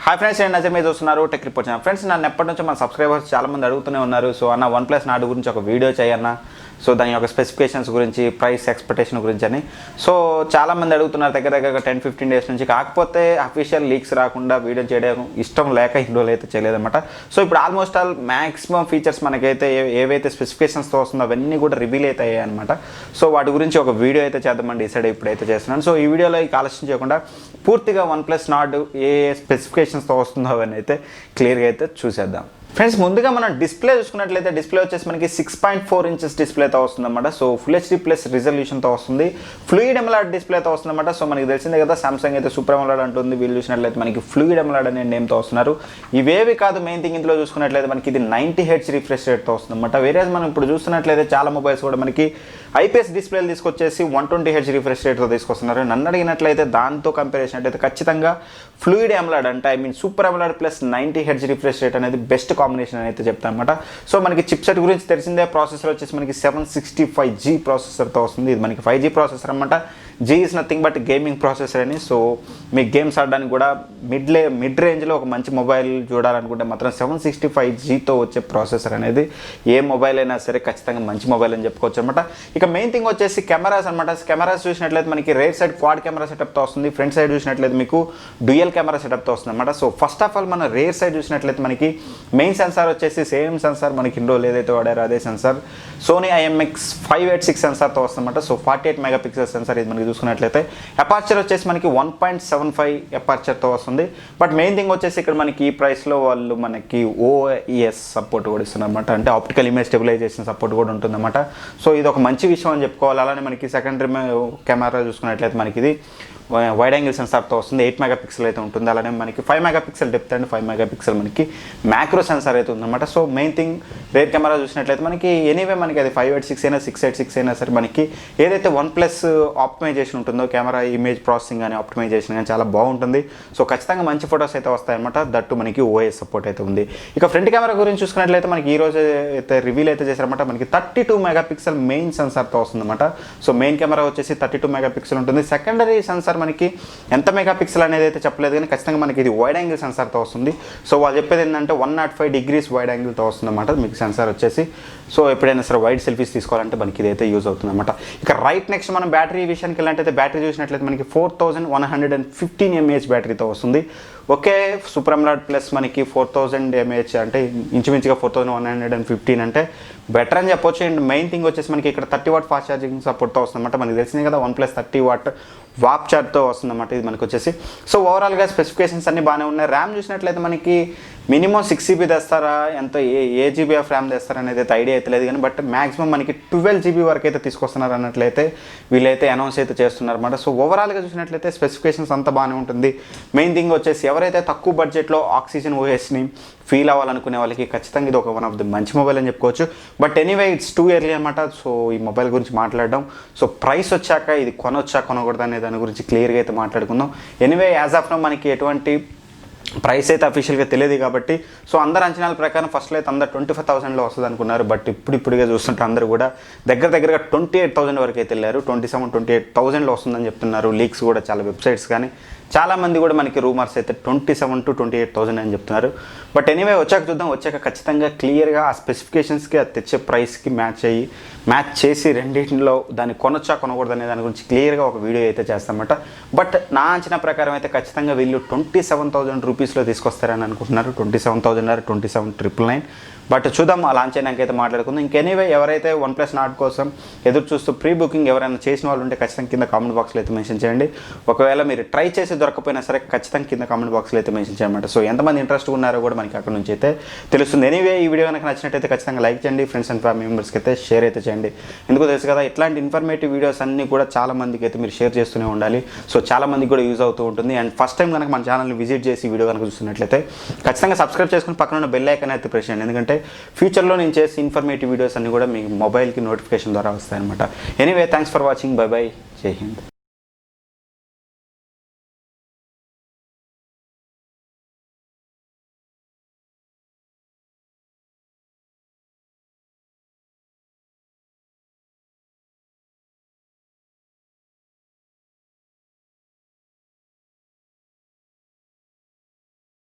Hi friends, నేను నజర్ మీద చూస్తున్నారు టెక్ రిపోర్ట్ ఛానల్. ఫ్రెండ్స్, నన్ను ఎప్పటి నుంచో మన సబ్స్క్రైబర్స్ చాలామంది అడుగుతూనే ఉన్నారు. సో అన్న OnePlus నాడు గురించి ఒక వీడియో చేయన్నా, సో దాని యొక్క స్పెసిఫికేషన్స్ గురించి, ప్రైస్ ఎక్స్పెక్టేషన్ గురించి అని. సో చాలామంది అడుగుతున్నారు దగ్గర 10-15 డేస్ నుంచి. కాకపోతే అఫీషియల్ లీక్స్ రాకుండా వీడియో చేయడం ఇష్టం లేక ఇన్ని రోజులు అయితే చేయలేదన్నమాట. సో ఇప్పుడు ఆల్మోస్ట్ ఆల్ మ్యాక్సిమం ఫీచర్స్ మనకైతే ఏవైతే స్పెసిఫికేషన్స్తో వస్తుందో అవన్నీ కూడా రివీల్ అయితే అయ్యాయి అనమాట. సో వాటి గురించి ఒక వీడియో అయితే చేద్దామని డిసైడ్ ఇప్పుడైతే చేస్తున్నాను. సో ఈ వీడియోలో ఈ ఆలస్యం చేయకుండా పూర్తిగా OnePlus నాడు ఏ స్పెసిఫికేషన్స్తో వస్తుందో అవన్నీ అయితే క్లియర్గా అయితే చూసేద్దాం. ఫ్రెండ్స్, ముందుగా మనం డిస్ప్లే చూసుకున్నట్లయితే డిస్ప్లే వచ్చేసి మనకి 6.4 ఇంచెస్ డిస్ప్లేతో వస్తుందన్నమాట. సో ఫుల్ హెచ్డీ ప్లస్ రిజల్యూషన్తో వస్తుంది. ఫ్లూయిడ్ ఎమలాడ్ డిస్ప్లేతో వస్తుందన్నమాట. సో మనకి తెలిసిందే కదా, సామ్సంగ్ అయితే సూపర్ ఎమలాడ్ అంటుంది, వీళ్ళు చూసినట్లయితే మనకి ఫ్లూయిడ్ ఎమలాడ్ అనే నేమ్తో వస్తున్నారు. ఇవేవి కాదు, మెయిన్ థింగ్ ఇందులో చూసుకున్నట్లయితే మనకి ఇది 90 Hz రిఫ్రెష్ రేట్తో వస్తుందన్నమాట. వేరే మనం ఇప్పుడు చూస్తున్నట్లయితే చాలా మొబైల్స్ కూడా మనకి IPS డిస్ప్లేలు తీసుకొచ్చేసి 120 Hz రిఫ్రెష్ రేట్తో తీసుకొస్తున్నారు. నన్ను అడిగినట్లయితే దాంతో కంపారిజన్ అయితే ఖచ్చితంగా ఫ్లూయిడ్ ఎమలాడ్ అంటే super ఎమలాడ్ plus 90 Hz refresh rate అనేది బెస్ట్ కాంబినేషన్ అయితే చెప్తాను అనమాట. సో మనకి చిప్సెట్ గురించి తెలిసిందే. ప్రాసెసర్ వచ్చేసి మనకి 765G ప్రాసెసర్తో వస్తుంది. ఇది మనకి 5G ప్రాసెసర్ అనమాట. G is nothing but gaming processor అని. సో మీ గేమ్స్ ఆడడానికి కూడా మిడ్ రేంజ్లో ఒక మంచి మొబైల్ చూడాలనుకుంటే మాత్రం 765Gతో వచ్చే ప్రాసెసర్ అనేది ఏ మొబైల్ అయినా సరే ఖచ్చితంగా మంచి మొబైల్ అని చెప్పుకోవచ్చు అనమాట. ఇక మెయిన్ థింగ్ వచ్చేసి కెమెరాస్ అనమాట. కెమెరాస్ చూసినట్లయితే మనకి రేర్ సైడ్ క్వాడ్ కెమెరా సెటప్తో వస్తుంది. ఫ్రంట్ సైడ్ చూసినట్లయితే మీకు డ్యూయల్ కెమెరా సెటప్తో వస్తుంది అనమాట. సో ఫస్ట్ ఆఫ్ ఆల్ మన రేర్ సైడ్ చూసినట్లయితే మనకి మెయిన్ సెన్సార్ వచ్చేసి సేమ్ సెన్సార్ మనకి ఇండో ఏదైతే వాడారో అదే సెన్సార్ సోనీ IMX586 సెన్సార్తో వస్తుందన్నమాట. సో 48 మెగాపిక్సెల్ సెన్సార్ ఇది మనకి చూసుకున్నట్లయితే. అపార్చర్ వచ్చేసి మనకి 1.75 అపార్చర్తో వస్తుంది. బట్ మెయిన్ థింగ్ వచ్చేసి ఇక్కడ మనకి ఈ ప్రైస్లో వాళ్ళు మనకి OIS సపోర్ట్ కూడా ఇస్తున్నారు అనమాట. అంటే ఆప్టికల్ ఇమేజ్ స్టెబిలైజేషన్ సపోర్ట్ కూడా ఉంటుందన్నమాట. సో ఇది ఒక మంచి విషయం అని చెప్పుకోవాలి. అలానే మనకి సెకండరీ కెమెరా చూసుకున్నట్లయితే మనకి ఇది వైడ్ యాంగిల్ సెన్సార్తో వస్తుంది. 8 మెగాపిక్సెల్ అయితే ఉంటుంది. అలానే మనకి 5 మెగాపిక్సెల్ డెప్త్ అండ్ 5 మెగాపిక్సెల్ మనకి మ్యాక్రో సెన్సార్ అయితే ఉందన్నమాట. So main thing rear camera చూసినట్లయితే మనకి ఎనీవే మనకి అది 586 అయినా 686 అయినా సరే మనకి ఏదైతే OnePlus ఆప్టిమైజేషన్ ఉంటుందో కెమెరా ఇమేజ్ ప్రాసెసింగ్ కానీ ఆప్టిమైజేషన్ కానీ చాలా బాగుంటుంది. సో ఖచ్చితంగా మంచి ఫొటోస్ అయితే వస్తాయన్నమాట. దట్టు మనకి OIS సపోర్ట్ అయితే ఉంది. ఇక ఫ్రంట్ కెమెరా గురించి చూసుకున్నట్లయితే మనకి ఈ రోజు అయితే రివీల్ అయితే చేశారన్నమాట. మనకి 32 మెగాపిక్సెల్ మెయిన్ సెన్సార్తో వస్తుందన్నమాట. సో మెయిన్ కెమెరా వచ్చేసి 32 మెగాపిక్సెల్ ఉంటుంది. సెకండరీ సెన్సార్ మనకి ఎంత మెగాపిక్సెల్ అనేది అయితే చెప్పలేదు, కానీ ఖచ్చితంగా మనకి ఇది వైడ్ యాంగిల్ సెన్సార్తో వస్తుంది. సో వాళ్ళు చెప్పేది ఏంటంటే 105 degrees వైడ్ యాంగిల్తో వస్తుందన్నమాట మీకు సెన్సార్ వచ్చేసి. సో ఎప్పుడైనా సరే వైడ్ సెల్ఫీస్ తీసుకోవాలంటే మనకి ఇదైతే యూజ్ అవుతుందన్నమాట. ఇక రైట్ నెక్స్ట్ మనం బ్యాటరీ విషయానికి వెళ్ళినట్టయితే బ్యాటరీ చూసినట్లయితే మనకి 4115 mAh బ్యాటరీతో వస్తుంది. ఓకే, సూపర్ ఎమలాడ్ ప్లస్ మనకి 4000 mAh అంటే ఇంచుమించుగా 4115 అంటే బెటర్ అని చెప్పొచ్చు. అండ్ మెయిన్ థింగ్ వచ్చేసి మనకి ఇక్కడ 30 వాట్ ఫాస్ట్ ఛార్జింగ్ సపోర్ట్తో వస్తుందన్నమాట. మనకి తెలిసింది కదా OnePlus 30 వాట్ వాప్ ఛార్జ్తో వస్తుందన్నమాట ఇది మనకు వచ్చేసి. సో ఓవరాల్గా స్పెసిఫికేషన్స్ అన్నీ బాగానే ఉన్నాయి. ర్యామ్ చూసినట్లయితే మనకి మినిమం 6 GB తెస్తారా, ఎంత ఏ GB ఆఫ్ ర్యామ్ తెస్తారా అనేది అయితే ఐడియా అయితే లేదు, కానీ బట్ మ్యాక్సిమం మనకి 12 GB వరకు అయితే తీసుకొస్తున్నారు అన్నట్లయితే వీళ్ళైతే అనౌన్స్ అయితే చేస్తున్నారు అనమాట. సో ఓవరాల్గా చూసినట్లయితే స్పెసిఫికేషన్స్ అంతా బాగానే ఉంటుంది. మెయిన్ థింగ్ వచ్చేసి ఎవరైతే తక్కువ బడ్జెట్లో ఆక్సిజన్ OSని ఫీల్ అవ్వాలనుకునే వాళ్ళకి ఖచ్చితంగా ఇది ఒక వన్ ఆఫ్ ది మంచి మొబైల్ అని చెప్పుకోవచ్చు. But anyway it's too early అనమాట. సో ఈ మొబైల్ గురించి మాట్లాడడం, సో ప్రైస్ వచ్చాక ఇది కొనకూడదు అనే దాని గురించి క్లియర్గా అయితే మాట్లాడుకుందాం. ఎనీవే యాజ్ ఆఫ్ నౌ మనకి ఎటువంటి ప్రైస్ అయితే అఫీషియల్గా తెలియదు కాబట్టి, సో అందరు అంచనాల ప్రకారం ఫస్ట్లో అయితే అందరు 25,000లో వస్తుంది అనుకున్నారు. బట్ ఇప్పుడిప్పుడుగా చూస్తుంటే అందరూ కూడా దగ్గరగా 28,000 వరకు అయితే వెళ్ళారు. 27-28,000లో వస్తుందని చెప్తున్నారు. లీక్స్ కూడా చాలా వెబ్సైట్స్ కానీ చాలామంది కూడా మనకి రూమర్స్ అయితే 27,000 to 28,000 అని చెప్తున్నారు. బట్ ఎనీవే వచ్చాక చూద్దాం. వచ్చాక ఖచ్చితంగా క్లియర్గా ఆ స్పెసిఫికేషన్స్కి అది తెచ్చే ప్రైస్కి మ్యాచ్ చేసి రెండింటిలో దాన్ని కొనకూడదు అనే దాని గురించి క్లియర్గా ఒక వీడియో అయితే చేస్తామన్నమాట. బట్ నా అంచనా ప్రకారం అయితే ఖచ్చితంగా వీళ్ళు 27,000 రూపీస్లో తీసుకొస్తారని అనుకుంటున్నారు. 27,000 or 27,999. బట్ చూద్దాం, ఆ లాంచ్ అయినాక అయితే మాట్లాడుకుందాం. ఇంకెనీవే ఎవరైతే OnePlus నాట్ కోసం ఎదురు చూస్తూ ప్రీ బుకింగ్ ఎవరైనా చేసిన వాళ్ళు ఉంటే ఖచ్చితంగా కింద కామెంట్ బాక్స్లో అయితే మెన్షన్ చేయండి. ఒకవేళ మీరు ట్రై చేసి దొరకపోయినా సరే ఖచ్చితంగా కింద కామెంట్ బాక్స్లో అయితే మెన్షన్ చేయమంట. సో ఎంతమంది ఇంట్రెస్ట్ ఉన్నారో కూడా మనకి అక్కడ నుంచి అయితే తెలుస్తుంది. ఎనీవే ఈ వీడియో కనుక నచ్చినట్టయితే ఖచ్చితంగా లైక్ చేయండి. ఫ్రెండ్స్ అండ్ ఫ్యామిలీ మెంబర్స్కి అయితే షేర్ అయితే చేయండి. ఎందుకు తెలుసు కదా, ఇట్లాంటి ఇన్ఫర్మేటివ్ వీడియోస్ అన్నీ కూడా చాలా మందికి అయితే మీరు షేర్ చేస్తూనే ఉండాలి. సో చాలా మందికి కూడా యూజ్ అవుతూ ఉంటుంది. అండ్ ఫస్ట్ టైం కనుక మన ఛానల్ని విజిట్ చేసి వీడియో కనుక చూస్తున్నట్లయితే ఖచ్చితంగా సబ్స్క్రైబ్ చేసుకుని పక్కన ఉన్న బెల్ ఐకాన్ అయితే ప్రెస్ చేయండి. ఎందుకంటే ఫ్యూచర్లో నేను చేసే ఇన్ఫర్మేటివ్ వీడియోస్ అన్నీ కూడా మీ మొబైల్కి నోటిఫికేషన్ ద్వారా వస్తాయన్నమాట. Anyway thanks for watching. By by. జై హింద్.